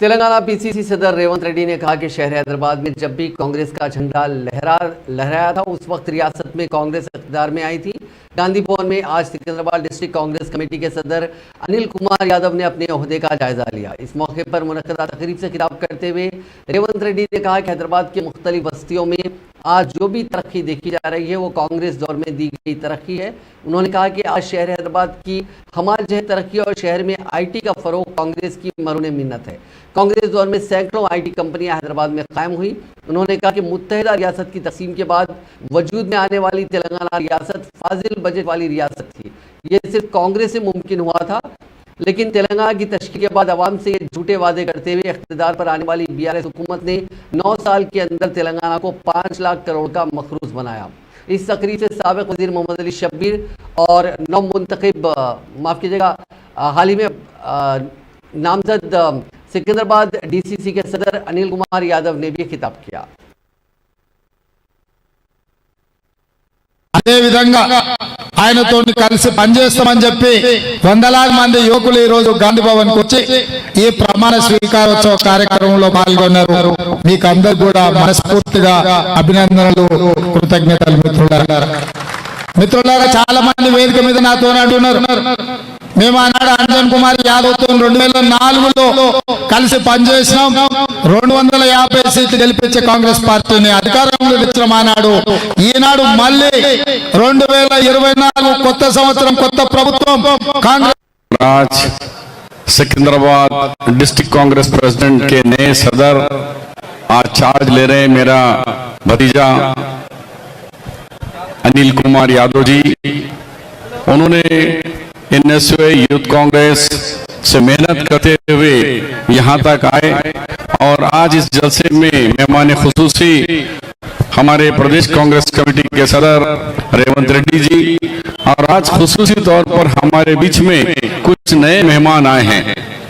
Telangana PCC सदर रेवंत रेड्डी ने कहा कि शहर हैदराबाद में जब भी कांग्रेस का झंडा लहराया था उस वक्त रियासत में कांग्रेस इक़्तिदार में आई थी। गांधी भवन में आज सिकंदराबाद डिस्ट्रिक्ट कांग्रेस कमेटी के सदर अनिल कुमार यादव ने अपने ओहदे का जायजा लिया। इस मौके पर मुनक्कदा तकरीब से खिताब करते हुए रेवंत रेड्डी ने कहा कि हैदराबाद की मुख्तलिफ बस्तियों में आज जो भी तरक्की देखी जा रही है वो कांग्रेस दौर में दी गई तरक्की है। उन्होंने कहा कि आज शहर हैदराबाद की हमारे जह तरक्की और शहर में आईटी का फरोग कांग्रेस की मरूने मिन्नत है। कांग्रेस दौर में सैकड़ों आईटी कंपनियां हैदराबाद में कायम हुई। उन्होंने कहा कि मुत्तहिदा रियासत की तकसीम के बाद वजूद में आने वाली तेलंगाना रियासत फाजिल बजट वाली रियासत थी। ये सिर्फ कांग्रेस से मुमकिन हुआ था, लेकिन तेलंगाना की तश्कील के बाद अवाम से झूठे वादे करते हुए इख्तिदार पर आने वाली बीआरएस हुकूमत ने 9 साल के अंदर तेलंगाना को 5 लाख करोड़ का मखरूज बनाया। इस तकरीब से साबिक वज़ीर मोहम्मद अली शब्बीर और नवमुंतखब माफ़ कीजिएगा हाल ही में नामजद सिकंदराबाद डीसीसी के सदर अनिल कुमार यादव ने भी खिताब किया। అదే విధంగా ఆయనతో కలిసి పనిచేస్తామని చెప్పి వందలాది మంది యువకులు ఈ రోజు గాంధీ భవన్ కు వచ్చి ఈ ప్రమాణ స్వీకారోత్సవ కార్యక్రమంలో పాల్గొన్నారు। మీకు అందరూ కూడా మనస్ఫూర్తిగా అభినందనలు, కృతజ్ఞతలు మిత్రులారా। చాలా మంది వేదిక మీద నాతో అంటున్నారు, మేము ఆనాడు అంజన్ కుమార్ యాదవ్ తో 2004లో కలిసి పనిచేసినాం, 250 సీట్లు గెలిపించే కాంగ్రెస్ పార్టీని అధికారంలో తెచ్చిన ఆనాడు ఈనాడు మళ్ళీ 2024 కొత్త సంవత్సరం కొత్త ప్రభుత్వం కాంగ్రెస్। आज सिकंदराबाद डिस्ट्रिक्ट कांग्रेस प्रेसिडेंट के नए सदर आज चार्ज ले रहे हैं मेरा भतीजा अनिल कुमार यादव जी। उन्होंने एनएसयूए यूथ कांग्रेस से मेहनत करते हुए यहाँ तक आए और आज इस जलसे में मेहमान खुसूसी हमारे प्रदेश कांग्रेस कमेटी के सदर रेवंत रेड्डी जी और आज खुसूसी तौर पर हमारे बीच में कुछ नए मेहमान आए हैं।